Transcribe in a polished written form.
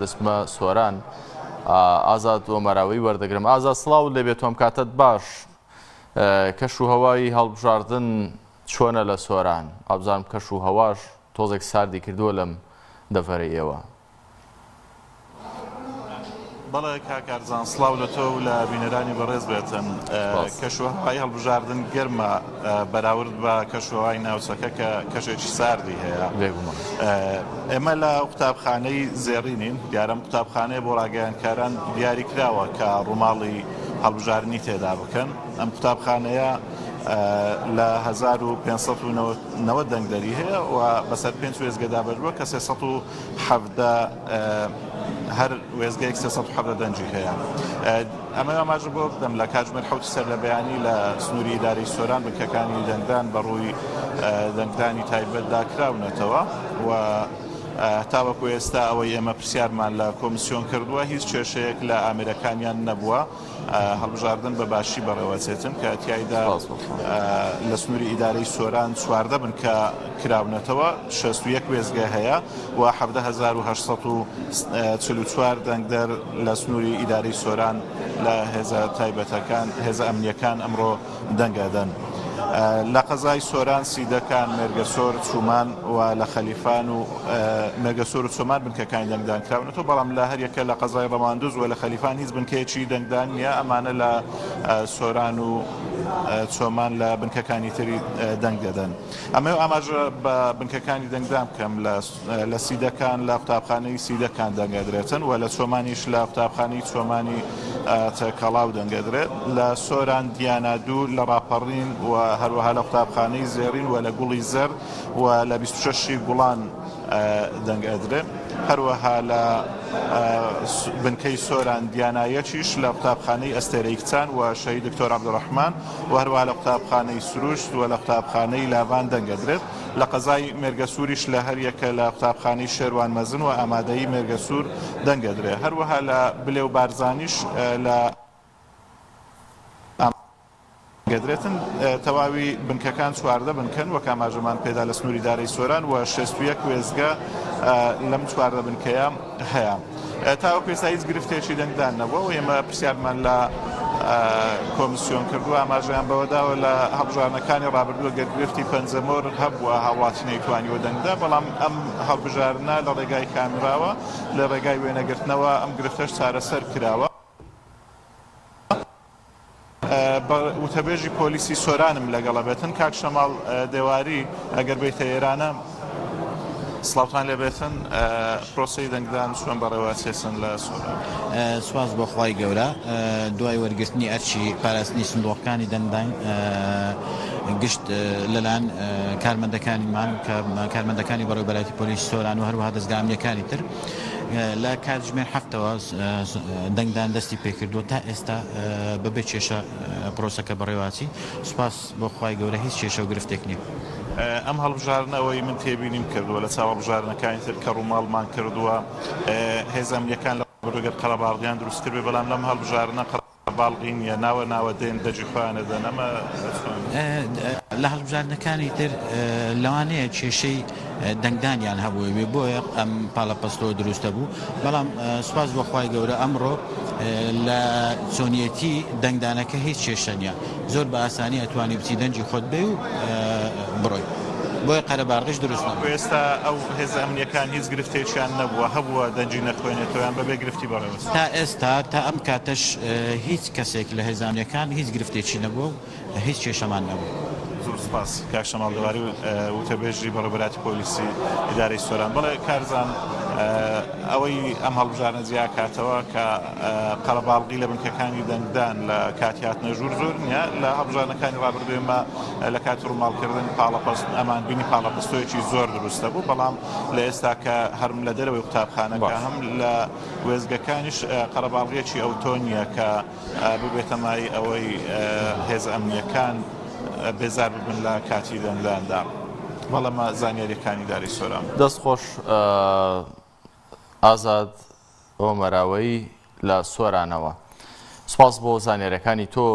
دەسمە سۆران ئازاد ئۆمەراوی وەردەگرم. ئازاد سڵاو لێبێت تۆم کاتت باش. کەش و هەوای هەڵبژاردن چۆنە لە سۆران؟ ئابزانم کەش و هەواش تۆزێک ساردی کردووە لەم دەڤەرەی ئێوە. بەڵێ کاکارزان سڵاو لە تۆ و لە بینەرانی بەڕێز بێتن. کەشوهەوای هەڵبژاردن گەرمە بەراورد بە کەشوهەوای ناوچەکە کە کەشێکی ساردی هەیە. ئێمە لە قوتابخانەی زێڕینین، دیارەم قوتابخانەیە بۆ ڕاگەیاندکاران دیاری کراوە کە ڕووماڵی هەڵبژاردنی تێدا بکەن. ئەم قوتابخانەیە لە 1590 دەنگدەری هەیە و بەسەر 5 وێزگەدا بەردووە کە 370 هەر وێزگەیەک 370 دەنجی هەیە. ئەمە ئاماژە بۆ بدەم لە کاتژمێر 7 سەر لە بەیانی لە سنووری ئیدارەی سۆران بنکەکانی دەنگدان بەڕووی دەنگدانی تایبەتدا کراونەتەوە و تاوەکو ئێستا ئەوەی ئێمە پرسیارمان لە کۆمیسیۆن کردووە هیچ کێشەیەک لە ئامێرەکانیان نەبووە هەڵبژاردن بەباشی بەڕێوەچێتن کە تیایدا لە سنووری ئیدارەی سۆران 14 بن کە کراونەتەوە 61 وێزگە هەیە و 17844 دەنگدەر لە سنووری ئیدارەی سۆران لە هێزە تایبەتەکان هێزە ئەمنیەکان ئەمڕۆ دەنگەدەن. لە قەزای سۆران سیدەکان مێرگەسۆر چومان و لە خەلیفان و مێرگەسۆر و چۆمان بنکەکانی دەنگدان کراونەوە بەڵام لە هەریەکە لە قەزای ڕەواندوز و لە خەلیفان هیچ بنکەیەکی دەنگدان نییە. ئەمانە لە سۆران و چۆمان لە بنکەکانی تری دەنگ دەدەن. ئەمە ئاماژە بە بنکەکانی دەنگدان بکەم لە سیدەکان لە قوتابخانەی سیدەکان دەنگەدرێتن و لە چۆمانیش لە قوتابخانەی چۆمانی تەکەڵاو دەنگەدرێت. لە سۆران دیانە دوو لە ڕاپەڕین و هەروەها لە قوتابخانەی زێڕین و لە گوڵی زەر و لە 26 گوڵان دەنگەدرێت. هەروەها لە بنکەی سۆران دیانایەکیش لە قوتابخانەی ئەستێرەی کچان و شەهید دکتۆر عەبدوڕەحمان و هەروەها لە قوتابخانەی سروشت و لە قوتابخانەی لاڤان دەنگەدرێت. لە قەزای مێرگەسووریش لە هەریەکە لە قوتابخانەی شێروان مەزن و ئامادەیی مێرگەسوور دەنگەدرێت. هەروەها لە بلێ و بارزانیش لە گەدرێتن تەواوی بنکەکان 14 بنکەن وەک ئاماژەمان پێدا لە سنووری ئیدارەی سۆران و 61 وێزگە لەم 14 بنکەیە هەیە. تاوەکو ئێستا هیچ گرفتێکی دەنگدان نەبووە و ئێمە پرسیارمان لە کۆمیسیۆن کردووە ئاماژەیان بەوەداوە لە هەڵبژاردنەکانی ڕابردووە گەرگرفتی پەنجەمۆر هەبووە هاوڵاتی نەیتوانیوە دەنگدا بەڵام ئەم هەڵبژاردنە لە ڕێگای کامراوە لە ڕێگای وێنەگرتنەوە ئەم گرفتەش چارەسەر کراوە. وتەبێژی پۆلیسی سۆرانم لەگەڵە بێتن کاک شەماڵ دێواری ئەگەر بیتە ئێرانە سڵاوتان لێبێتن پرۆسەی دەنگدان چۆن بەڕێوە چێسن لە سۆران. سواز بۆ خوای گەورە دوای وەرگرتنی ئەرچی پاراستنی سندوقەکانی دەنگدان گشت لەلایەن کارمەندەکانیمان کارمەندەکانی بەڕێوەبەرایەتی پۆلیسی سۆران و هەروەها دەستگا ئەمنیەکانی تر لە کاتژمێر 7ەوە دەنگدان دەستی پێکردووە تا ئێستا بەبێ کێشە پرۆسەکە بەڕێوەچی. سوپاس بۆ خوای گەورە هیچ کێشە و گرفتێک نییە. ئەم هەڵبژاردنەوەی من تێبینیم کردووە لە چاوە هەڵبژاردنەکانی تر کە ڕووماڵمان کردووە هێزە ئەمنیەکان لە ڕۆگەر قەڵەباڵغیان دروست کرد بەڵام لەم هەڵبژاردنە باڵغی نیە ناوە دێن دەجی خۆیانە دەن. ئەمە لە هەڵبژاردنەکانی تر لەوانەیە کێشەی دەنگدانیان هەبووە بۆیە ئەم پاڵەپەستەوە دروستە بوو بەڵام سوپاس بۆ خوای گەورە ئەمڕۆ لە چۆنیەتی دەنگدانەکە هیچ کێشە نییە. زۆر بە ئاسانی ئەتوانی بچی دەنجی خۆت بێ و بڕۆی بۆیە قەرەباڵغیش دروست نەبوو. ئێستا ئەو هێزە ئەمنیەکان هیچ گرفتێکیان نەبووە هەبووە دەنجی نەخوێنێتەوەیان بەبێ گرفتی بەڕێوە. تا ئێستا تا ئەم کاتەش هیچ کەسێک لە هێزە ئەمنیەکان هیچ گرفتێکی نەبووە و هیچ کێشەمان نەبوو. زۆر سپاس کاک شەماڵ دەواری وتەبێژی بەڕێوەبەرایەتی پۆلیسی ئیدارەی سۆران. بەڵێ کارزان ئەوەی ئەم هەڵبژاردنە جیا کاتەوە کە قەڵەباڵغی لە بنکەکانی دەنگدان لە کاتی هاتنە ژوور زۆر نییە. لە هەڵبژاردنەکانی ڕابردووێمە لە کاتی ڕووماڵکردن پاڵەپەست ئەمان بینی پاڵەپەستۆیەکی زۆر دروستە بوو بەڵام لە ئێستا کە هەرم لە دەرەوەی قوتابخانەکە هەم لە وێزگەکانیش قەڵەباڵغیەکی ئەوتۆ نییە کە ببێتە مای ئەوەی هێزە ئەمنیەکان بێزار ببن لە کاتی دەنگداندا. بەڵامە زانیاریەکانی ئیدارەی سۆران. دەستخۆش ئازاد ئۆمەراوی لە سۆرانەوە. سوپاس بۆ زانیاریەکانی تۆ.